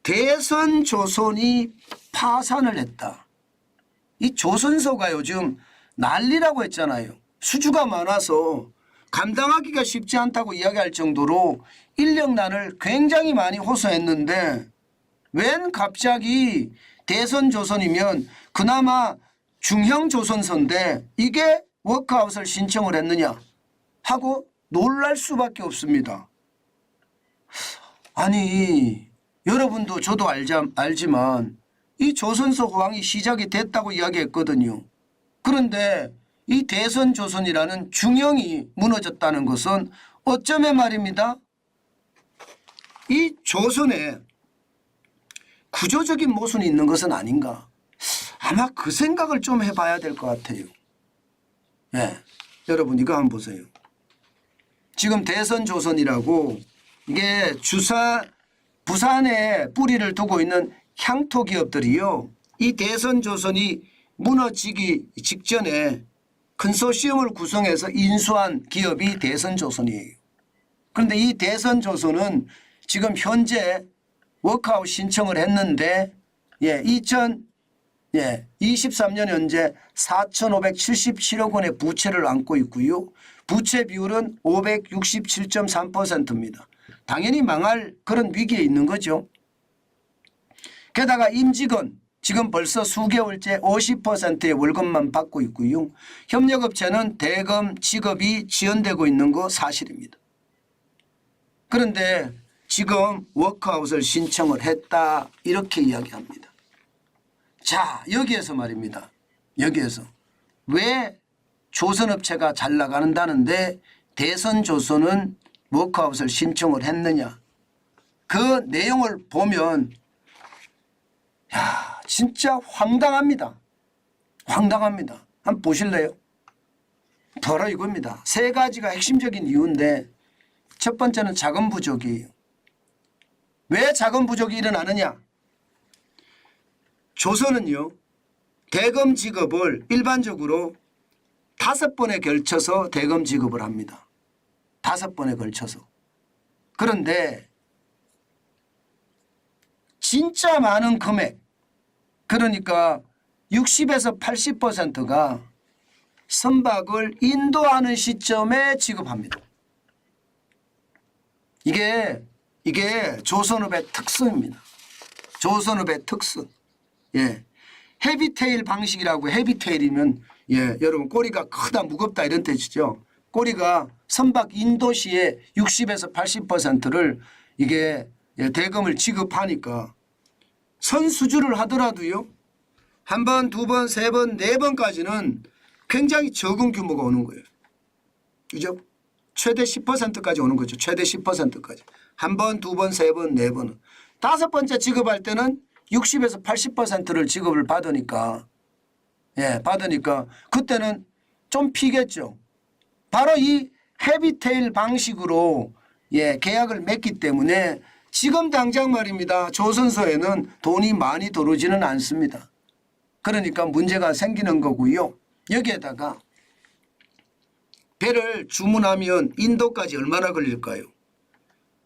대선조선이 파산을 했다. 이 조선소가 요즘 난리라고 했잖아요. 수주가 많아서 감당하기가 쉽지 않다고 이야기할 정도로 인력난을 굉장히 많이 호소했는데 웬 갑자기 대선조선이면 그나마 중형조선소인데 이게 워크아웃을 신청을 했느냐 하고 놀랄 수밖에 없습니다. 아니 여러분도 저도 알지만 이 조선소 호황이 시작이 됐다고 이야기했거든요. 그런데 이 대선조선이라는 중형이 무너졌다는 것은 어쩌면 말입니다. 이 조선에 구조적인 모순이 있는 것은 아닌가. 아마 그 생각을 좀 해봐야 될 것 같아요. 예, 여러분 이거 한번 보세요. 지금 대선조선이라고 이게 부산에 뿌리를 두고 있는 향토 기업들이요. 이 대선조선이 무너지기 직전에 컨소시엄을 구성해서 인수한 기업이 대선조선이에요. 그런데 이 대선조선은 지금 현재 워크아웃 신청을 했는데 2023년 현재 4,577억 원의 부채를 안고 있고요. 부채 비율은 567.3%입니다. 당연히 망할 그런 위기에 있는 거죠. 게다가 임직원 지금 벌써 수개월째 50%의 월급만 받고 있고요. 협력업체는 대금 지급이 지연되고 있는 거 사실입니다. 그런데 지금 워크아웃을 신청을 했다 이렇게 이야기합니다. 자, 여기에서 말입니다. 여기에서 왜 조선업체가 잘 나가는다는데 대선조선은 워크아웃을 신청을 했느냐. 그 내용을 보면 야 진짜 황당합니다. 황당합니다. 한번 보실래요? 바로 이겁니다. 세 가지가 핵심적인 이유인데 첫 번째는 자금 부족이에요. 왜 자금 부족이 일어나느냐. 조선은요 대금 지급을 일반적으로 5번에 걸쳐서 대금 지급을 합니다. 5번에 걸쳐서. 그런데 진짜 많은 금액 그러니까 60에서 80%가 선박을 인도하는 시점에 지급합니다. 이게 조선업의 특성입니다. 조선업의 특성. 예. 헤비테일 방식이라고. 헤비테일이면 여러분 꼬리가 크다 무겁다 이런 뜻이죠. 꼬리가 선박 인도 시에 60에서 80%를 이게 대금을 지급하니까 선수주를 하더라도요. 한 번, 두 번, 세 번, 네 번까지는 굉장히 적은 규모가 오는 거예요. 그죠? 최대 10%까지 오는 거죠. 최대 10%까지. 한 번, 두 번, 세 번, 네 번은. 5번째 지급할 때는 60에서 80%를 지급을 받으니까 그때는 좀 피겠죠. 바로 이 헤비테일 방식으로 계약을 맺기 때문에 지금 당장 말입니다. 조선소에는 돈이 많이 들어오지는 않습니다. 그러니까 문제가 생기는 거고요. 여기에다가 배를 주문하면 인도까지 얼마나 걸릴까요?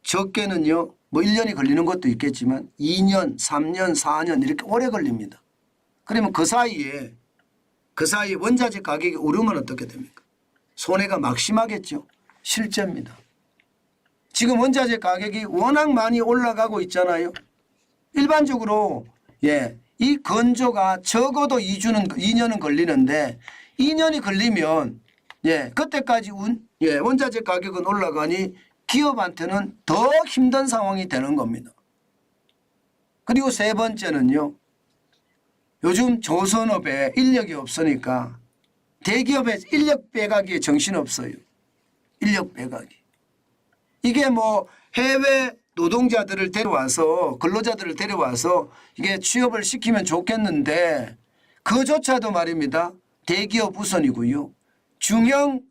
적게는요. 뭐 1년이 걸리는 것도 있겠지만 2년, 3년, 4년 이렇게 오래 걸립니다. 그러면 그 사이에 원자재 가격이 오르면 어떻게 됩니까? 손해가 막심하겠죠. 실제입니다. 지금 원자재 가격이 워낙 많이 올라가고 있잖아요. 일반적으로 이 건조가 적어도 2년은 걸리는데 2년이 걸리면 그때까지 원자재 가격은 올라가니 기업한테는 더 힘든 상황이 되는 겁니다. 그리고 세 번째는요. 요즘 조선업에 인력이 없으니까 대기업에 인력 빼가기에 정신없어요. 인력 빼가기. 이게 뭐 해외 노동자들을 데려와서 근로자들을 데려와서 이게 취업을 시키면 좋겠는데 그조차도 말입니다. 대기업 우선이고요. 중형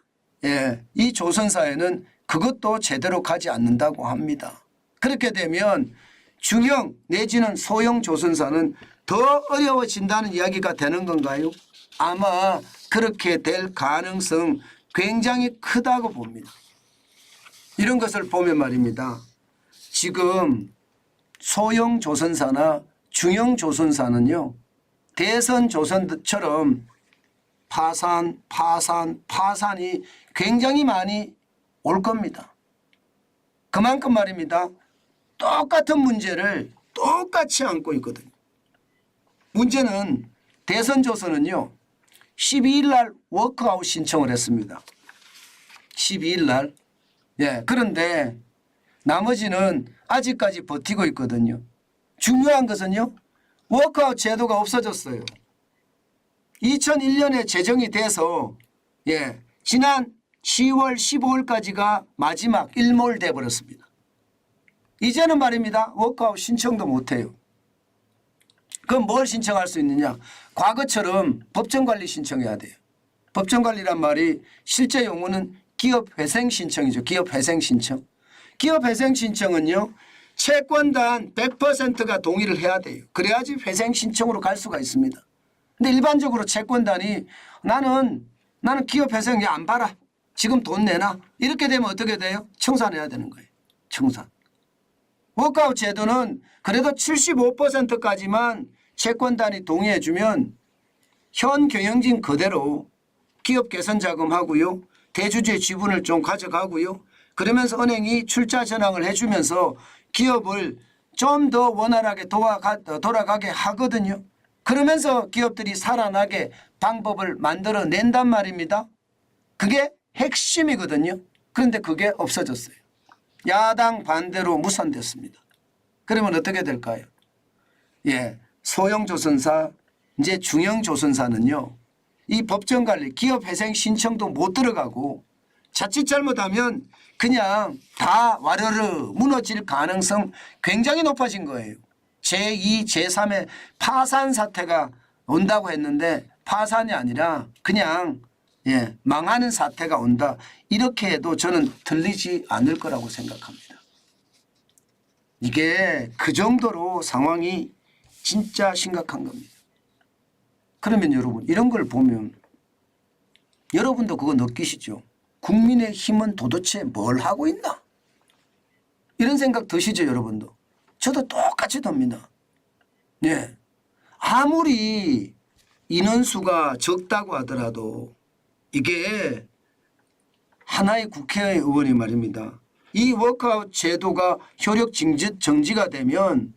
이 조선사에는 그것도 제대로 가지 않는다고 합니다. 그렇게 되면 중형 내지는 소형 조선사는 더 어려워진다는 이야기가 되는 건가요? 아마 그렇게 될 가능성 굉장히 크다고 봅니다. 이런 것을 보면 말입니다. 지금 소형 조선사나 중형 조선사는요, 대선 조선처럼 파산이 굉장히 많이 올 겁니다. 그만큼 말입니다. 똑같은 문제를 똑같이 안고 있거든요. 문제는 대선 조선은요, 12일 날 워크아웃 신청을 했습니다. 12일 날. 예, 그런데 나머지는 아직까지 버티고 있거든요. 중요한 것은요, 워크아웃 제도가 없어졌어요. 2001년에 제정이 돼서 지난 10월 15일까지가 마지막 일몰돼 버렸습니다. 이제는 말입니다. 워크아웃 신청도 못해요. 그럼 뭘 신청할 수 있느냐? 과거처럼 법정관리 신청해야 돼요. 법정관리란 말이 실제 용어는 기업회생 신청이죠. 기업회생 신청. 기업회생 신청은요, 채권단 100%가 동의를 해야 돼요. 그래야지 회생 신청으로 갈 수가 있습니다. 근데 일반적으로 채권단이 나는 기업회생 안 봐라. 지금 돈 내놔. 이렇게 되면 어떻게 돼요? 청산해야 되는 거예요. 청산. 워크아웃 제도는 그래도 75%까지만 채권단이 동의해 주면 현 경영진 그대로 기업 개선 자금하고요, 대주주의 지분을 좀 가져가고요, 그러면서 은행이 출자 전환을 해주면서 기업을 좀 더 원활하게 돌아가게 하거든요. 그러면서 기업들이 살아나게 방법을 만들어낸단 말입니다. 그게 핵심이거든요. 그런데 그게 없어졌어요. 야당 반대로 무산됐습니다. 그러면 어떻게 될까요? 소형 조선사, 이제 중형 조선사는요, 이 법정관리, 기업회생 신청도 못 들어가고 자칫 잘못하면 그냥 다 와르르 무너질 가능성 굉장히 높아진 거예요. 제2, 제3의 파산 사태가 온다고 했는데 파산이 아니라 그냥 망하는 사태가 온다. 이렇게 해도 저는 틀리지 않을 거라고 생각합니다. 이게 그 정도로 상황이 진짜 심각한 겁니다. 그러면 여러분, 이런 걸 보면 여러분도 그거 느끼시죠? 국민의힘은 도대체 뭘 하고 있나? 이런 생각 드시죠, 여러분도? 저도 똑같이 듭니다. 아무리 인원수가 적다고 하더라도 이게 하나의 국회의원이 말입니다. 이 워크아웃 제도가 효력 정지가 되면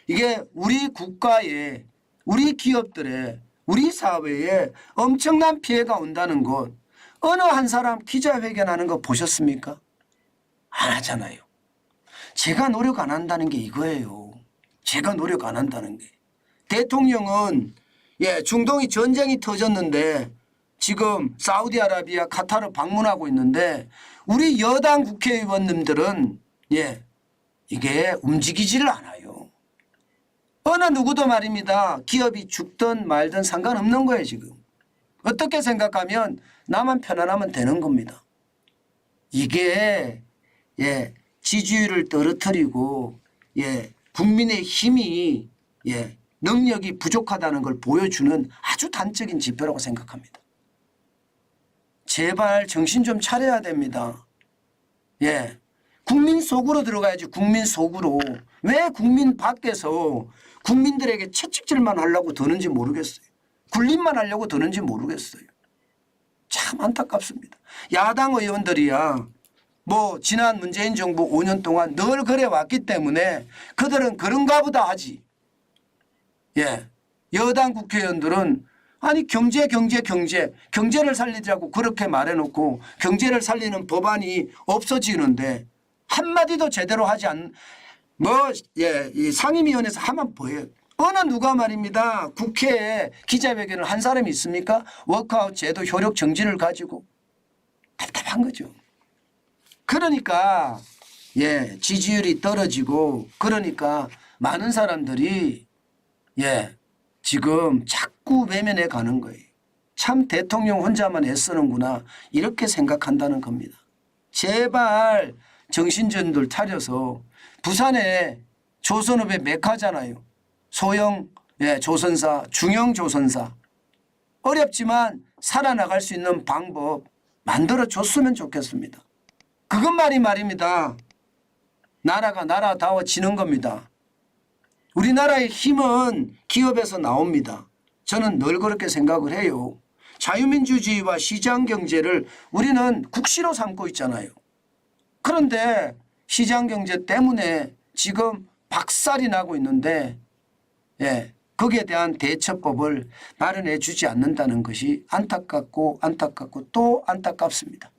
이게 우리 국가에, 우리 기업들의, 우리 사회에 엄청난 피해가 온다는 것, 어느 한 사람 기자회견하는 거 보셨습니까? 안 하잖아요. 제가 노력 안 한다는 게 이거예요. 제가 노력 안 한다는 게. 대통령은 중동이 전쟁이 터졌는데 지금 사우디아라비아, 카타르 방문하고 있는데 우리 여당 국회의원님들은 이게 움직이지를 않아요. 어느 누구도 말입니다. 기업이 죽든 말든 상관없는 거예요, 지금. 어떻게 생각하면 나만 편안하면 되는 겁니다. 이게 지지율을 떨어뜨리고 국민의 힘이 능력이 부족하다는 걸 보여주는 아주 단적인 지표라고 생각합니다. 제발 정신 좀 차려야 됩니다. 국민 속으로 들어가야지. 국민 속으로. 왜 국민 밖에서 국민들에게 채찍질만 하려고 드는지 모르겠어요. 굴림만 하려고 드는지 모르겠어요. 참 안타깝습니다. 야당 의원들이야 지난 문재인 정부 5년 동안 늘 그래 왔기 때문에 그들은 그런가 보다 하지. 여당 국회의원들은 아니 경제를 살리자고 그렇게 말해놓고 경제를 살리는 법안이 없어지는데 한마디도 제대로 하지 않는 이 상임위원회에서 하면 뭐예요? 어느 누가 말입니다. 국회에 기자회견을 한 사람이 있습니까? 워크아웃 제도 효력 정지를 가지고. 답답한 거죠. 그러니까 지지율이 떨어지고 그러니까 많은 사람들이 지금 자꾸 외면해 가는 거예요. 참 대통령 혼자만 애쓰는구나 이렇게 생각한다는 겁니다. 제발 정신전들 차려서 부산에 조선업의 메카잖아요. 소형 조선사, 중형 조선사. 어렵지만 살아나갈 수 있는 방법 만들어줬으면 좋겠습니다. 그것만이 말입니다. 나라가 나라다워지는 겁니다. 우리나라의 힘은 기업에서 나옵니다. 저는 늘 그렇게 생각을 해요. 자유민주주의와 시장경제를 우리는 국시로 삼고 있잖아요. 그런데 시장경제 때문에 지금 박살이 나고 있는데 거기에 대한 대처법을 마련해 주지 않는다는 것이 안타깝고 또 안타깝습니다.